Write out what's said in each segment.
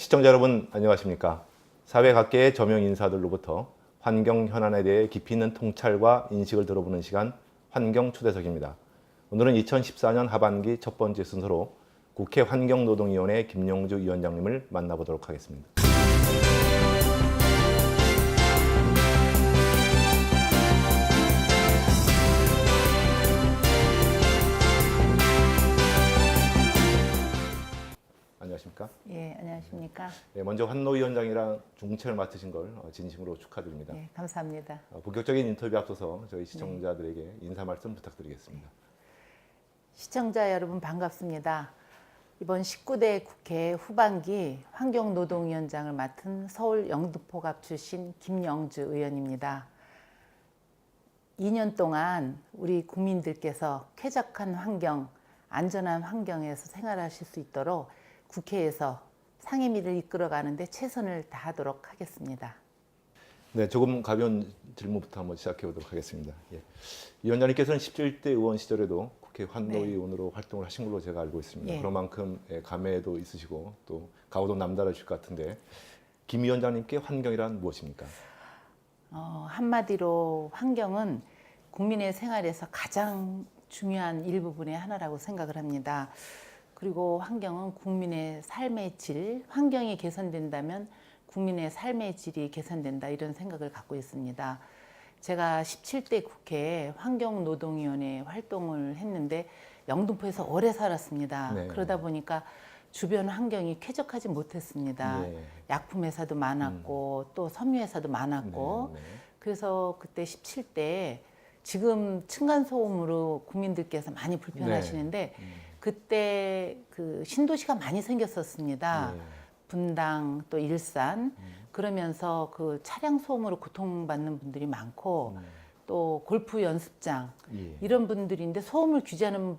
시청자 여러분 안녕하십니까? 사회 각계의 저명 인사들로부터 환경 현안에 대해 깊이 있는 통찰과 인식을 들어보는 시간 환경 초대석입니다. 오늘은 2014년 하반기 첫 번째 순서로 국회 환경노동위원회 김영주 위원장님을 만나보도록 하겠습니다. 안녕하십니까? 예, 안녕하십니까? 네, 먼저 환노위원장이랑 중책을 맡으신 걸 진심으로 축하드립니다. 예, 감사합니다. 본격적인 인터뷰 앞서서 저희 시청자들에게 인사 말씀 부탁드리겠습니다. 시청자 여러분 반갑습니다. 이번 19대 국회 후반기 환경노동위원장을 맡은 서울 영등포갑 출신 김영주 의원입니다. 2년 동안 우리 국민들께서 쾌적한 환경, 안전한 환경에서 생활하실 수 있도록 국회에서 상임위를 이끌어가는데 최선을 다하도록 하겠습니다. 네, 조금 가벼운 질문부터 한번 시작해 보도록 하겠습니다. 예. 위원장님께서는 17대 의원 시절에도 국회 환노위원으로 활동을 하신 걸로 제가 알고 있습니다. 예. 그런 만큼 감회도 있으시고 또 가오도 남다르실 것 같은데 김 위원장님께 환경이란 무엇입니까? 한마디로 환경은 국민의 생활에서 가장 중요한 일부분의 하나라고 생각을 합니다. 그리고 환경은 국민의 삶의 질, 환경이 개선된다면 국민의 삶의 질이 개선된다 이런 생각을 갖고 있습니다. 제가 17대 국회 환경노동위원회 활동을 했는데 영등포에서 오래 살았습니다. 네. 그러다 보니까 주변 환경이 쾌적하지 못했습니다. 네. 약품회사도 많았고 또 섬유회사도 많았고 네, 네. 그래서 그때 17대 지금 층간소음으로 국민들께서 많이 불편하시는데 그때 그 신도시가 많이 생겼었습니다. 네. 분당 또 일산 그러면서 그 차량 소음으로 고통받는 분들이 많고 또 골프 연습장 예. 이런 분들인데 소음을 규제하는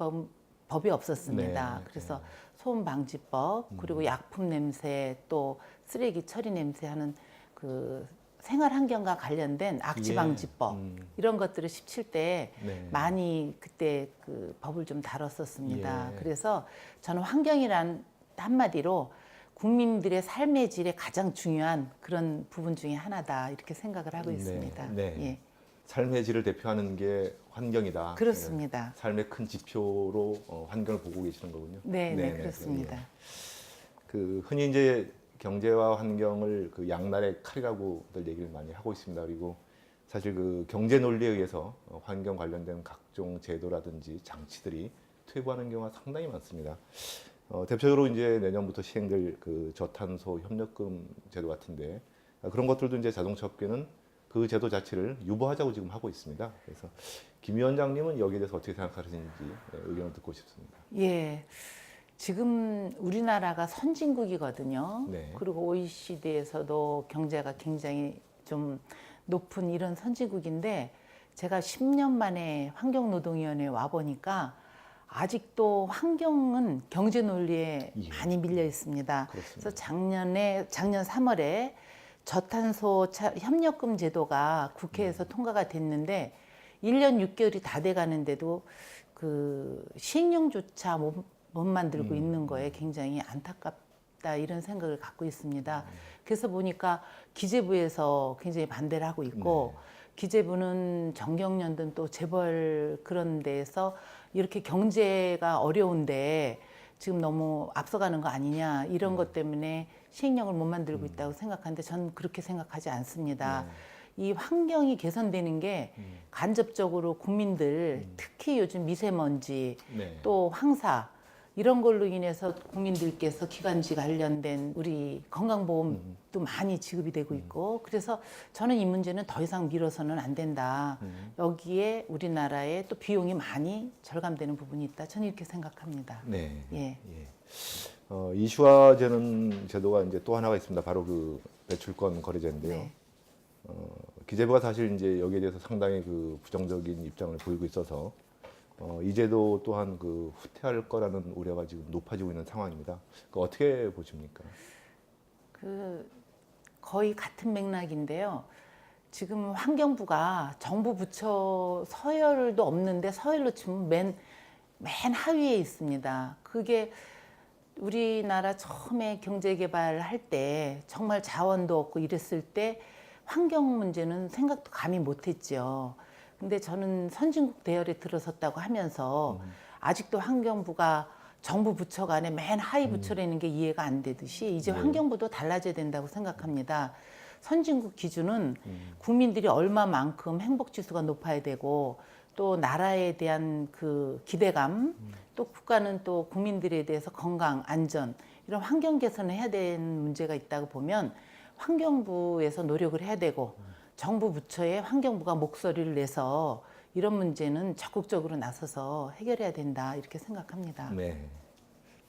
법이 없었습니다. 네, 그래서 소음 방지법 그리고 약품 냄새 또 쓰레기 처리 냄새 하는 그 생활 환경과 관련된 악취 예. 방지법 이런 것들을 17대에 네. 많이 그때 그 법을 좀 다뤘었습니다. 예. 그래서 저는 환경이란 한마디로 국민들의 삶의 질에 가장 중요한 그런 부분 중에 하나다 이렇게 생각을 하고 있습니다. 네. 예. 삶의 질을 대표하는 게 환경이다. 그렇습니다. 네. 삶의 큰 지표로 환경을 보고 계시는 거군요. 네, 그렇습니다. 예. 그 흔히 이제 경제와 환경을 그 양날의 칼이라고들 얘기를 많이 하고 있습니다. 그리고 사실 그 경제 논리에 의해서 환경 관련된 각종 제도라든지 장치들이 퇴보하는 경우가 상당히 많습니다. 대표적으로 이제 내년부터 시행될 그 저탄소 협력금 제도 같은데 그런 것들도 이제 자동차 업계는 그 제도 자체를 유보하자고 지금 하고 있습니다. 그래서 김 위원장님은 여기에 대해서 어떻게 생각하시는지 의견을 듣고 싶습니다. 예. 지금 우리나라가 선진국이거든요. 네. 그리고 OECD에서도 경제가 굉장히 좀 높은 이런 선진국인데 제가 10년 만에 환경노동위원회에 와보니까 아직도 환경은 경제 논리에 예. 많이 밀려 있습니다. 그렇습니다. 그래서 작년 3월에 저탄소 협력금 제도가 국회에서 통과가 됐는데 1년 6개월이 다 돼 가는데도 그 시행령조차 못 만들고 있는 거에 굉장히 안타깝다 이런 생각을 갖고 있습니다. 그래서 보니까 기재부에서 굉장히 반대를 하고 있고 기재부는 정경련든 또 재벌 그런 데에서 이렇게 경제가 어려운데 지금 너무 앞서가는 거 아니냐 이런 것 때문에 시행령을 못 만들고 있다고 생각하는데 저는 그렇게 생각하지 않습니다. 이 환경이 개선되는 게 간접적으로 국민들 특히 요즘 미세먼지 네. 또 황사 이런 걸로 인해서 국민들께서 기관지 관련된 우리 건강보험도 많이 지급이 되고 있고 그래서 저는 이 문제는 더 이상 미뤄서는 안 된다. 여기에 우리나라의 또 비용이 많이 절감되는 부분이 있다. 저는 이렇게 생각합니다. 네. 예. 이슈화되는 제도가 이제 또 하나가 있습니다. 바로 그 배출권 거래제인데요. 네. 기재부가 사실 이제 여기에 대해서 상당히 그 부정적인 입장을 보이고 있어서 이 제도 또한 그 후퇴할 거라는 우려가 지금 높아지고 있는 상황입니다. 어떻게 보십니까? 그 거의 같은 맥락인데요. 지금 환경부가 정부 부처 서열도 없는데 서열로 치면 맨 하위에 있습니다. 그게 우리나라 처음에 경제개발할 때 정말 자원도 없고 이랬을 때 환경 문제는 생각도 감히 못했죠. 근데 저는 선진국 대열에 들어섰다고 하면서 아직도 환경부가 정부 부처 간에 맨 하위 부처라는 게 이해가 안 되듯이 이제 네. 환경부도 달라져야 된다고 생각합니다. 선진국 기준은 국민들이 얼마만큼 행복 지수가 높아야 되고 또 나라에 대한 그 기대감, 또 국가는 또 국민들에 대해서 건강, 안전 이런 환경 개선을 해야 되는 문제가 있다고 보면 환경부에서 노력을 해야 되고 정부 부처에 환경부가 목소리를 내서 이런 문제는 적극적으로 나서서 해결해야 된다 이렇게 생각합니다. 네.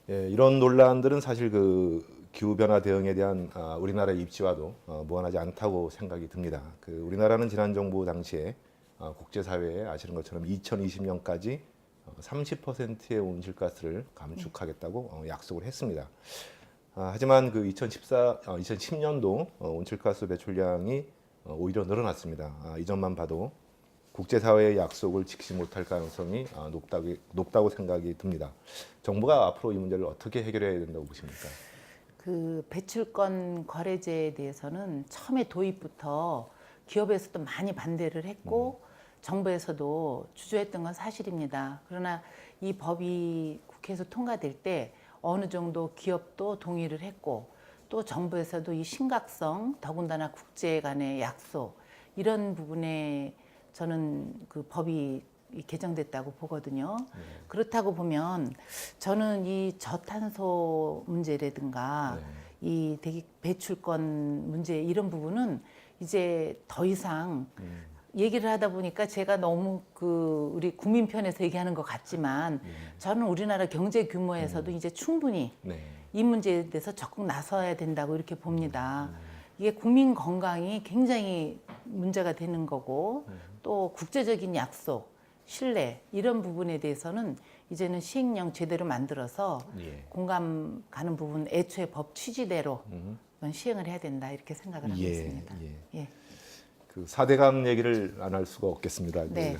예, 이런 논란들은 사실 그 기후 변화 대응에 대한 우리나라의 입지와도 무관하지 않다고 생각이 듭니다. 그 우리나라는 지난 정부 당시에 국제사회에 아시는 것처럼 2020년까지 30%의 온실가스를 감축하겠다고 약속을 했습니다. 하지만 그 2010년도 온실가스 배출량이 오히려 늘어났습니다. 이 점만 봐도 국제사회의 약속을 지키지 못할 가능성이 높다고 생각이 듭니다. 정부가 앞으로 이 문제를 어떻게 해결해야 된다고 보십니까? 그 배출권 거래제에 대해서는 처음에 도입부터 기업에서도 많이 반대를 했고 정부에서도 주저했던 건 사실입니다. 그러나 이 법이 국회에서 통과될 때 어느 정도 기업도 동의를 했고 또 정부에서도 이 심각성, 더군다나 국제 간의 약속 이런 부분에 저는 그 법이 개정됐다고 보거든요. 그렇다고 보면 저는 이 저탄소 문제라든가 이 대기 배출권 문제 이런 부분은 이제 더 이상 얘기를 하다 보니까 제가 너무 그 우리 국민 편에서 얘기하는 것 같지만 저는 우리나라 경제 규모에서도 이제 충분히 네. 이 문제에 대해서 적극 나서야 된다고 이렇게 봅니다. 이게 국민 건강이 굉장히 문제가 되는 거고 또 국제적인 약속, 신뢰 이런 부분에 대해서는 이제는 시행령 제대로 만들어서 예. 공감 가는 부분 애초에 법 취지대로 이건 시행을 해야 된다 이렇게 생각을 하고 있습니다. 예. 그 4대강 얘기를 안 할 수가 없겠습니다. 네.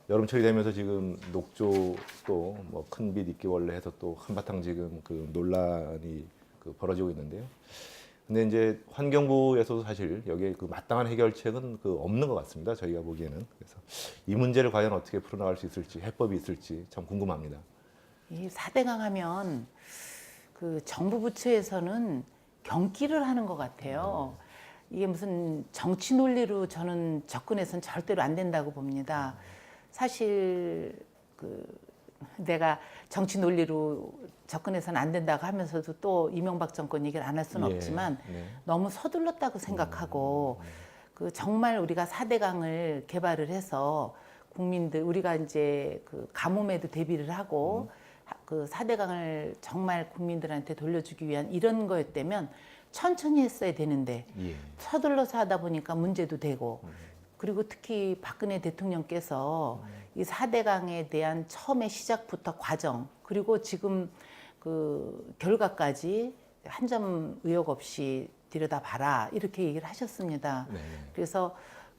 여름철이 되면서 지금 녹조 또 뭐 큰빛 이끼벌레 해서 또 한바탕 지금 그 논란이 그 벌어지고 있는데요. 근데 이제 환경부에서도 사실 여기에 그 마땅한 해결책은 그 없는 것 같습니다. 저희가 보기에는. 그래서 이 문제를 과연 어떻게 풀어나갈 수 있을지 해법이 있을지 참 궁금합니다. 이 4대강 하면 그 정부 부처에서는 경기를 하는 것 같아요. 이게 무슨 정치 논리로 저는 접근해서는 절대로 안 된다고 봅니다. 사실 그 내가 정치 논리로 접근해서는 안 된다고 하면서도 또 이명박 정권 얘기를 안 할 수는 없지만 너무 서둘렀다고 생각하고 그 정말 우리가 4대강을 개발을 해서 국민들 우리가 이제 그 가뭄에도 대비를 하고 그 4대강을 정말 국민들한테 돌려주기 위한 이런 거였다면 천천히 했어야 되는데 서둘러서 하다 보니까 문제도 되고 그리고 특히 박근혜 대통령께서 이 4대강에 대한 처음에 시작부터 과정 그리고 지금 그 결과까지 한 점 의혹 없이 들여다봐라 이렇게 얘기를 하셨습니다. 그래서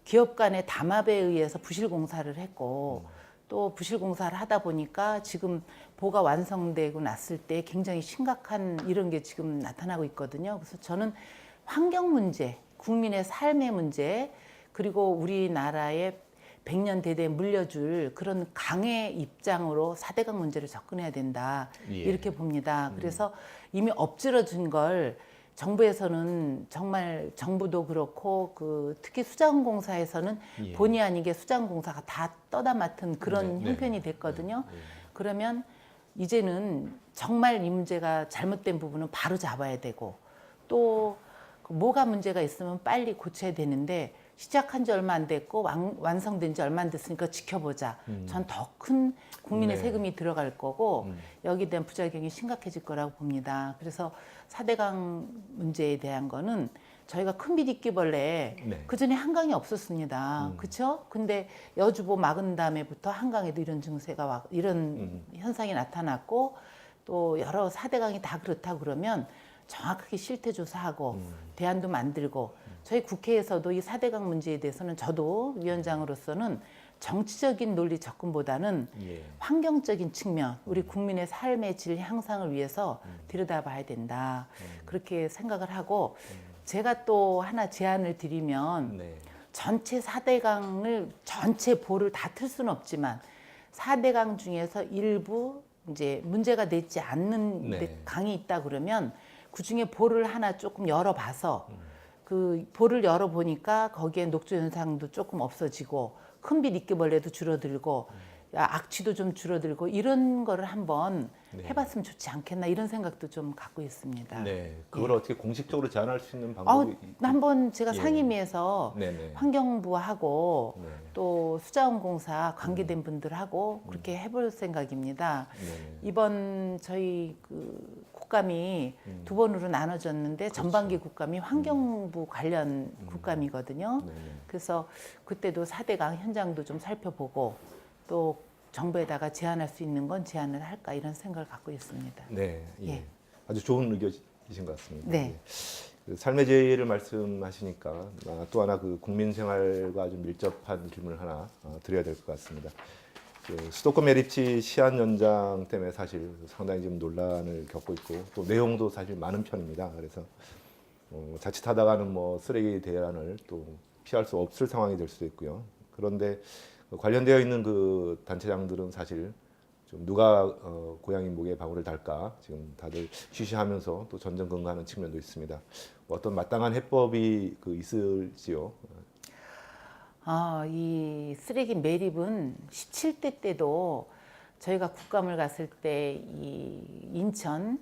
기업 간의 담합에 의해서 부실 공사를 했고 또 부실 공사를 하다 보니까 지금 보가 완성되고 났을 때 굉장히 심각한 이런 게 지금 나타나고 있거든요. 그래서 저는 환경 문제, 국민의 삶의 문제, 그리고 우리나라의 100년 대대 물려줄 그런 강의 입장으로 4대강 문제를 접근해야 된다. 이렇게 봅니다. 그래서 이미 엎질러진 걸 정부에서는 정말 정부도 그렇고 그 특히 수자원공사에서는 본의 아니게 수자원공사가 다 떠다 맡은 그런 형편이 됐거든요. 그러면 이제는 정말 이 문제가 잘못된 부분은 바로 잡아야 되고 또 뭐가 문제가 있으면 빨리 고쳐야 되는데 시작한 지 얼마 안 됐고 완성된 지 얼마 안 됐으니까 지켜보자. 전 더 큰 국민의 세금이 들어갈 거고 여기에 대한 부작용이 심각해질 거라고 봅니다. 그래서 4대강 문제에 대한 거는 저희가 큰빛 이끼벌레 그전에 한강이 없었습니다. 그렇죠? 근데 여주보 막은 다음에부터 한강에도 이런 증세가 이런 현상이 나타났고 또 여러 4대강이 다 그렇다 그러면 정확하게 실태 조사하고 대안도 만들고 저희 국회에서도 이 4대강 문제에 대해서는 저도 위원장으로서는 정치적인 논리 접근보다는 예. 환경적인 측면, 우리 국민의 삶의 질 향상을 위해서 들여다봐야 된다. 그렇게 생각을 하고 제가 또 하나 제안을 드리면 네. 전체 4대강을 전체 보를 다 틀 수는 없지만 4대강 중에서 일부 이제 문제가 되지 않는 네. 강이 있다 그러면 그중에 보를 하나 조금 열어봐서 그 보를 열어보니까 거기에 녹조 현상도 조금 없어지고 큰빛 이끼벌레도 줄어들고 악취도 좀 줄어들고 이런 거를 한번 네. 해봤으면 좋지 않겠나 이런 생각도 좀 갖고 있습니다. 네. 그걸 어떻게 공식적으로 제안할 수 있는 아우, 방법이 한번 제가 예. 상임위에서 네네. 환경부하고 네. 또 수자원공사 관계된 분들하고 그렇게 해볼 생각입니다. 네네. 이번 저희 그 국감이 두 번으로 나눠졌는데 전반기 국감이 환경부 관련 국감이거든요. 네네. 그래서 그때도 4대강 현장도 좀 살펴보고 또 정부에다가 제안할 수 있는 건 제안을 할까 이런 생각을 갖고 있습니다. 네. 예. 예. 아주 좋은 의견이신 것 같습니다. 네. 예. 그 삶의 재해를 말씀하시니까 또 하나 그 국민 생활과 아주 밀접한 질문을 하나 드려야 될 것 같습니다. 그 수도권 매립지 시한 연장 때문에 사실 상당히 지금 논란을 겪고 있고 또 내용도 사실 많은 편입니다. 그래서 자칫하다가는 뭐 쓰레기 대란을 또 피할 수 없을 상황이 될 수도 있고요. 그런데 관련되어 있는 그 단체장들은 사실 좀 누가 고양이 목에 방울을 달까 지금 다들 쉬쉬하면서 또 전전긍긍하는 측면도 있습니다. 어떤 마땅한 해법이 있을지요? 이 쓰레기 매립은 17대 때도 저희가 국감을 갔을 때 이 인천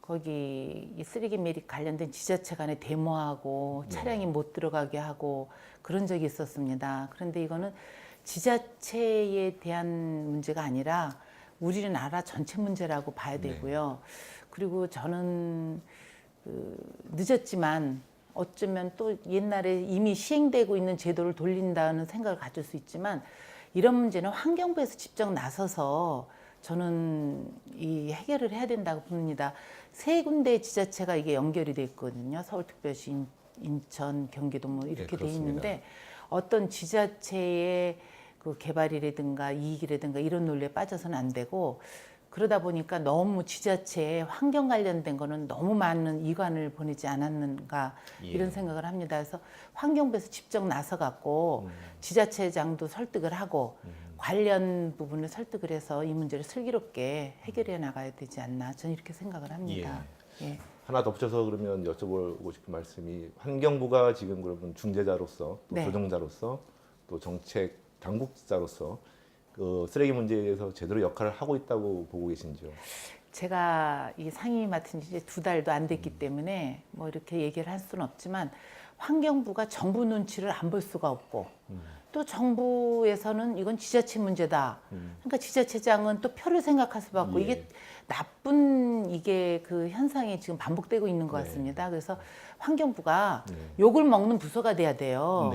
거기 이 쓰레기 매립 관련된 지자체 간에 데모하고 차량이 못 들어가게 하고 그런 적이 있었습니다. 그런데 이거는 지자체에 대한 문제가 아니라 우리 나라 전체 문제라고 봐야 되고요. 그리고 저는 늦었지만 어쩌면 또 옛날에 이미 시행되고 있는 제도를 돌린다는 생각을 가질 수 있지만 이런 문제는 환경부에서 직접 나서서 저는 이 해결을 해야 된다고 봅니다. 세 군데 지자체가 이게 연결이 돼 있거든요. 서울특별시, 인천, 경기도 뭐 이렇게 돼 있는데 어떤 지자체의 그 개발이라든가 이익이라든가 이런 논리에 빠져서는 안 되고 그러다 보니까 너무 지자체에 환경 관련된 거는 너무 많은 이관을 보내지 않았는가 이런 생각을 합니다. 그래서 환경부에서 직접 나서 갖고 지자체장도 설득을 하고 관련 부분을 설득을 해서 이 문제를 슬기롭게 해결해 나가야 되지 않나 저는 이렇게 생각을 합니다. 예. 하나 덧붙여서 그러면 여쭤보고 싶은 말씀이 환경부가 지금 그러면 중재자로서 또 네. 조정자로서 또 정책 당국자로서 그 쓰레기 문제에 대해서 제대로 역할을 하고 있다고 보고 계신지요? 제가 이 상임위 맡은 지 이제 2달도 안 됐기 때문에 뭐 이렇게 얘기를 할 수는 없지만 환경부가 정부 눈치를 안 볼 수가 없고 또 정부에서는 이건 지자체 문제다. 그러니까 지자체장은 또 표를 생각할 수밖에 없고 이게 나쁜 이게 그 현상이 지금 반복되고 있는 것 같습니다. 그래서 환경부가 욕을 먹는 부서가 돼야 돼요.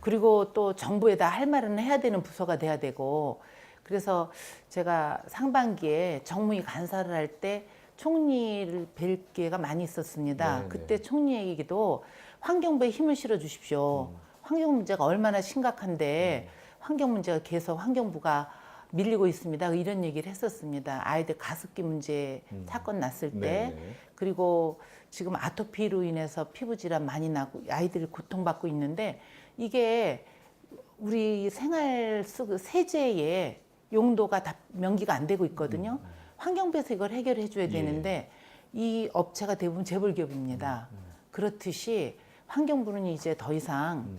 그리고 또 정부에다 할 말은 해야 되는 부서가 돼야 되고 그래서 제가 상반기에 정무위 간사를 할 때 총리를 뵐 기회가 많이 있었습니다. 그때 총리 얘기도 환경부에 힘을 실어 주십시오. 환경 문제가 얼마나 심각한데 환경 문제가 계속 환경부가 밀리고 있습니다. 이런 얘기를 했었습니다. 아이들 가습기 문제 사건 났을 때 그리고 지금 아토피로 인해서 피부 질환 많이 나고 아이들이 고통받고 있는데 이게 우리 생활 속 세제의 용도가 다 명기가 안 되고 있거든요. 환경부에서 이걸 해결해 줘야 되는데 이 업체가 대부분 재벌기업입니다. 그렇듯이 환경부는 이제 더 이상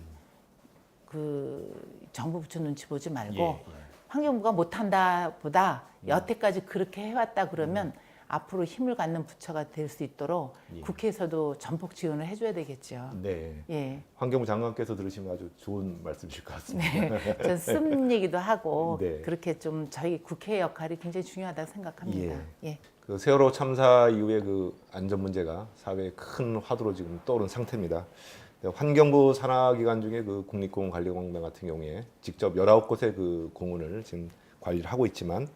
그 정부 부처 눈치 보지 말고 환경부가 못한다 보다 여태까지 그렇게 해왔다 그러면 앞으로 힘을 갖는 부처가 될 수 있도록 국회에서도 전폭 지원을 해줘야 되겠죠. 네. 예. 환경부 장관께서 들으시면 아주 좋은 말씀이실 것 같습니다. 네. 전 쓴 얘기도 하고 네. 그렇게 좀 저희 국회의 역할이 굉장히 중요하다고 생각합니다. 예. 그 세월호 참사 이후에 그 안전 문제가 사회에 큰 화두로 지금 떠오른 상태입니다. 환경부 산하기관 중에 그 국립공원관리공단 같은 경우에 직접 19곳의 그 공원을 지금 관리를 하고 있지만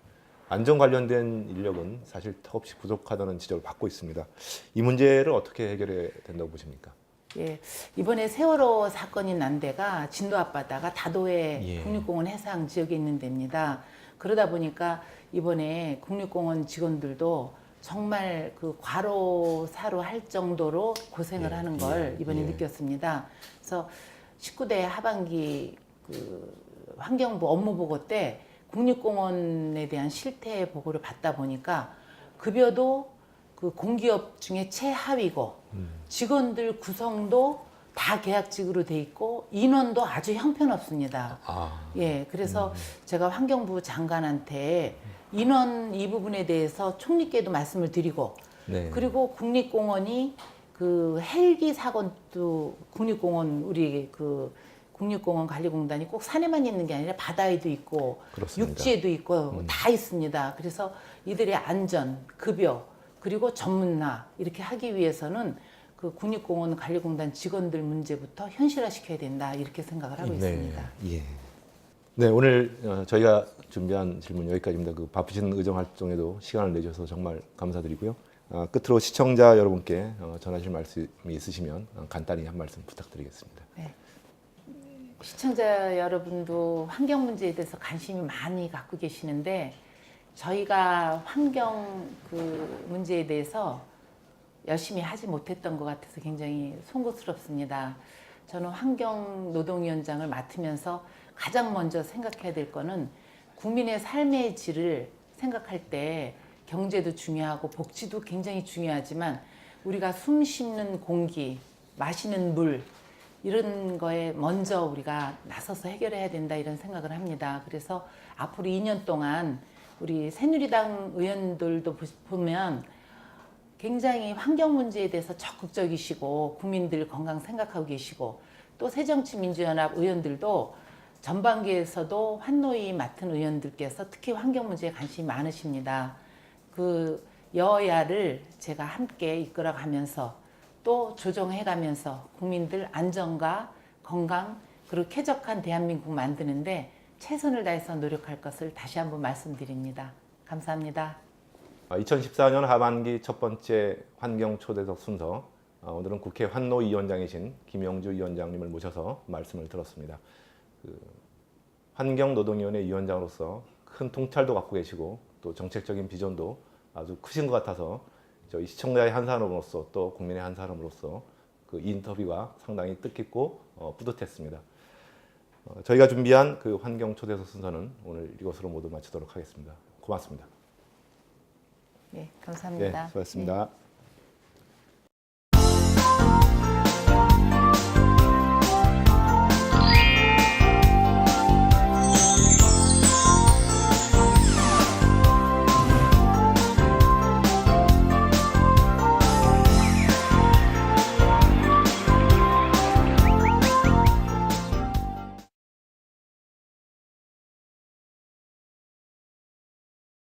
안전 관련된 인력은 사실 턱없이 부족하다는 지적을 받고 있습니다. 이 문제를 어떻게 해결해야 된다고 보십니까? 예, 이번에 세월호 사건이 난 데가 진도 앞바다가 다도해 예. 국립공원 해상 지역에 있는 데입니다. 그러다 보니까 이번에 국립공원 직원들도 정말 그 과로사로 할 정도로 고생을 예, 하는 걸 예, 이번에 예. 느꼈습니다. 그래서 19대 하반기 그 환경부 업무보고 때 국립공원에 대한 실태 보고를 받다 보니까 급여도 그 공기업 중에 최하위고 직원들 구성도 다 계약직으로 돼 있고 인원도 아주 형편없습니다. 아, 예, 그래서 제가 환경부 장관한테 인원 이 부분에 대해서 총리께도 말씀을 드리고 네. 그리고 국립공원이 그 헬기 사고도 국립공원 우리 그 국립공원 관리공단이 꼭 산에만 있는 게 아니라 바다에도 있고 그렇습니다. 육지에도 있고 다 있습니다. 그래서 이들의 안전, 급여 그리고 전문화 이렇게 하기 위해서는 그 국립공원 관리공단 직원들 문제부터 현실화시켜야 된다 이렇게 생각을 하고 있습니다. 예. 네, 오늘 저희가 준비한 질문 여기까지입니다. 그 바쁘신 의정 활동에도 시간을 내주셔서 정말 감사드리고요. 끝으로 시청자 여러분께 전하실 말씀이 있으시면 간단히 한 말씀 부탁드리겠습니다. 네. 시청자 여러분도 환경 문제에 대해서 관심이 많이 갖고 계시는데 저희가 환경 그 문제에 대해서 열심히 하지 못했던 것 같아서 굉장히 송구스럽습니다. 저는 환경노동위원장을 맡으면서 가장 먼저 생각해야 될 거는 국민의 삶의 질을 생각할 때 경제도 중요하고 복지도 굉장히 중요하지만 우리가 숨 쉬는 공기, 마시는 물 이런 거에 먼저 우리가 나서서 해결해야 된다 이런 생각을 합니다. 그래서 앞으로 2년 동안 우리 새누리당 의원들도 보면 굉장히 환경 문제에 대해서 적극적이시고 국민들 건강 생각하고 계시고 또 새정치민주연합 의원들도 전반기에서도 환노위 맡은 의원들께서 특히 환경 문제에 관심이 많으십니다. 그 여야를 제가 함께 이끌어가면서 또 조정해가면서 국민들 안전과 건강 그리고 쾌적한 대한민국 만드는데 최선을 다해서 노력할 것을 다시 한번 말씀드립니다. 감사합니다. 2014년 하반기 첫 번째 환경 초대석 순서, 오늘은 국회 환노위원장이신 김영주 위원장님을 모셔서 말씀을 들었습니다. 환경노동위원회 위원장으로서 큰 통찰도 갖고 계시고 또 정책적인 비전도 아주 크신 것 같아서 저희 시청자의 한 사람으로서 또 국민의 한 사람으로서 그 인터뷰가 상당히 뜻깊고 뿌듯했습니다. 저희가 준비한 그 환경 초대석 순서는 오늘 이것으로 모두 마치도록 하겠습니다. 고맙습니다. 네, 감사합니다. 네, 수고하셨습니다. 네.